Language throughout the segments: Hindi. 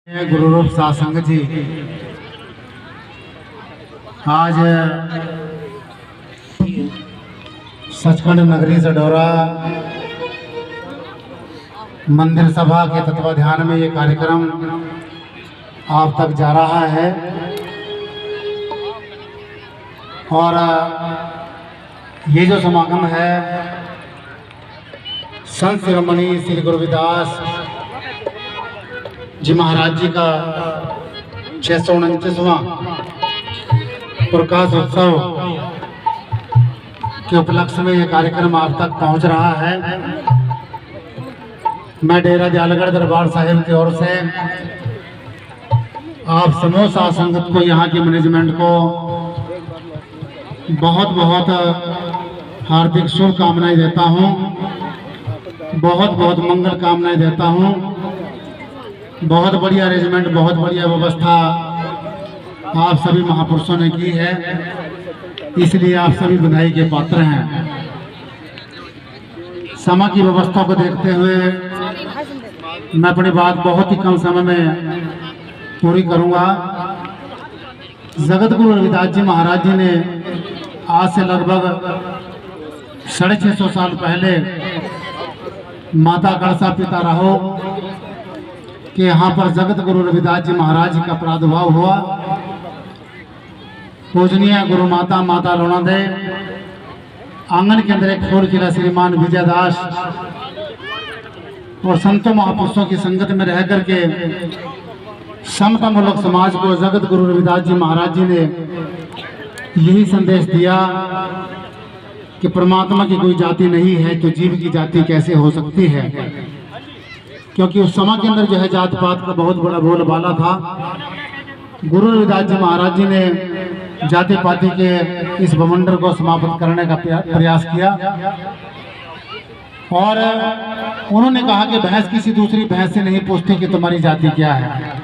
गुरु रूप सत्संग जी आज सचखंड नगरी सडोरा मंदिर सभा के तत्वाधान में ये कार्यक्रम आप तक जा रहा है और ये जो समागम है संत शिरोमणि श्री गुरु रविदास जी महाराज जी का 629वां प्रकाश उत्सव के उपलक्ष्य में ये कार्यक्रम आप तक पहुंच रहा है। मैं डेरा दयालगढ़ दरबार साहिब की ओर से आप समूह साध संगत को, यहाँ की मैनेजमेंट को बहुत बहुत हार्दिक शुभकामनाएं देता हूँ, बहुत बहुत मंगल कामनाएं देता हूँ। बहुत बढ़िया अरेंजमेंट, बहुत बढ़िया व्यवस्था आप सभी महापुरुषों ने की है, इसलिए आप सभी बधाई के पात्र हैं। समय की व्यवस्था को देखते हुए मैं अपनी बात बहुत ही कम समय में पूरी करूंगा। जगत गुरु रविदास जी महाराज जी ने आज से लगभग 650 साल पहले माता कलसा पिता रहो कि यहाँ पर जगत गुरु रविदास जी महाराज जी का प्रादुर्भाव हुआ। पूजनीय गुरु माता माता लोना दे आंगन के अंदर एक फूल खिला श्रीमान विजय दास और संतों महापुरुषों की संगत में रह करके समता मूलक समाज को जगत गुरु रविदास जी महाराज जी ने यही संदेश दिया कि परमात्मा की कोई जाति नहीं है तो जीव की जाति कैसे हो सकती है, क्योंकि उस समय के अंदर जो है जात पात का बहुत बड़ा बोलबाला था। गुरु रविदास जी महाराज जी ने जाति पाति के इस बवंडर को समाप्त करने का प्रयास किया और उन्होंने कहा कि भैंस किसी दूसरी भैंस से नहीं पूछती कि तुम्हारी जाति क्या है,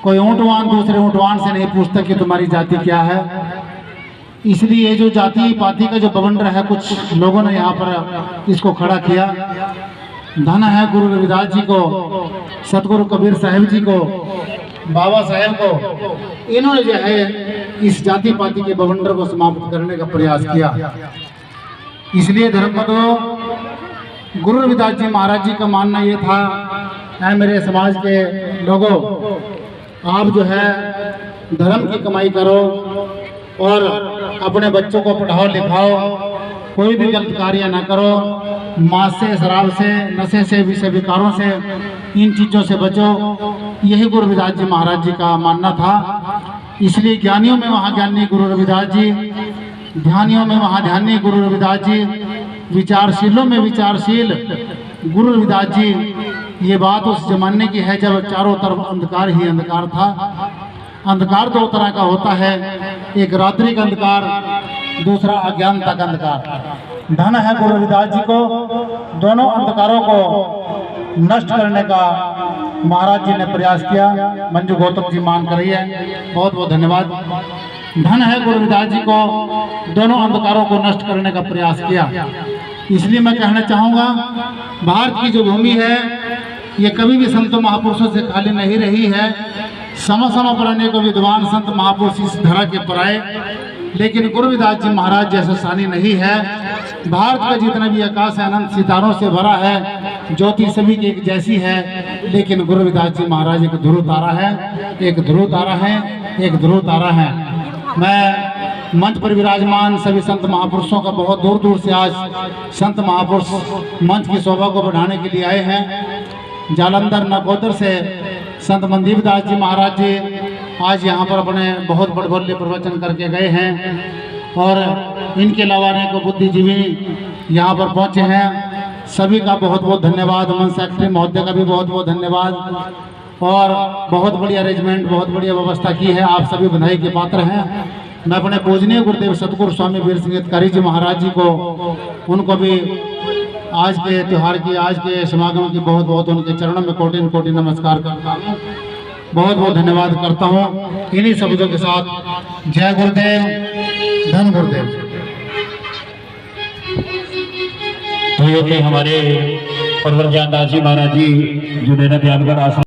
कोई ऊंटवान दूसरे ऊंटवान से नहीं पूछता कि तुम्हारी जाति क्या है। इसलिए जो जाति पाति का जो बवंडर है, कुछ लोगों ने यहाँ पर इसको खड़ा किया। धन है गुरु रविदास जी को, सतगुरु कबीर साहिब जी को, बाबा साहेब को, इन्होंने जो है इस जाति पाति के बवंडर को समाप्त करने का प्रयास किया। इसलिए धर्मपदों गुरु रविदास जी महाराज जी का मानना ये था, ऐ मेरे समाज के लोगों, आप जो है धर्म की कमाई करो और अपने बच्चों को पढ़ाओ लिखाओ, कोई भी गलत कार्य ना करो, मांस से, शराब से, नशे से, विषय विकारों से, इन चीज़ों से बचो। यही गुरु रविदास जी महाराज जी का मानना था। इसलिए ज्ञानियों में महाज्ञानी गुरु रविदास जी, ध्यानियों में महाध्यानी गुरु रविदास जी, विचारशीलों में विचारशील गुरु रविदास जी। ये बात उस जमाने की है जब चारों तरफ अंधकार ही अंधकार था। अंधकार दो तरह का होता है, एक रात्रि का अंधकार, दूसरा अज्ञानता का अंधकार। धन है गुरु रविदास जी को दोनों अंधकारों को नष्ट करने का महाराज जी ने प्रयास किया। मंजू गौतम जी मान कर रही है, बहुत बहुत धन्यवाद। धन है गुरु रविदास जी को दोनों अंधकारों को नष्ट करने का प्रयास किया। इसलिए मैं कहना चाहूँगा, भारत की जो भूमि है ये कभी भी संतों महापुरुषों से खाली नहीं रही है। समय समय पर अनेकों विद्वान संत महापुरुष इस धरा के पर आए, लेकिन गुरु रविदास जी महाराज जैसा सानी नहीं है। भारत का जितना भी आकाश है अनंत सितारों से भरा है, ज्योति सभी की एक जैसी है, लेकिन गुरु रविदास जी महाराज एक ध्रुव तारा है, एक ध्रुव तारा है, एक ध्रुव तारा है। मैं मंच पर विराजमान सभी संत महापुरुषों का बहुत दूर दूर से आज संत महापुरुष मंच की शोभा को बढ़ाने के लिए आए हैं। जालंधर नकोदर से संत मनदीप दास जी महाराज जी आज यहाँ पर अपने बहुत बड़े प्रवचन करके गए हैं और इनके अलावा अनेकों बुद्धिजीवी यहाँ पर पहुँचे हैं। सभी का बहुत बहुत धन्यवाद। मंच सेक्रेटरी महोदय का भी बहुत बहुत धन्यवाद और बहुत बढ़िया अरेंजमेंट, बहुत बढ़िया व्यवस्था की है। आप सभी बधाई के पात्र हैं। मैं अपने पूजनीय गुरुदेव सतगुरु स्वामी वीर सिंह हितकारी जी महाराज जी को, उनको भी आज के त्यौहार की, आज के समागम की बहुत बहुत उनके चरणों में कोटि कोटि नमस्कार करता हूँ, बहुत बहुत धन्यवाद करता हूँ। इन्हीं शब्दों के साथ जय गुरुदेव, धन गुरुदेव। तो ये थे हमारे परवर ज्ञानदास जी महाराज जी जो डेरा दयालगढ़ आश्रम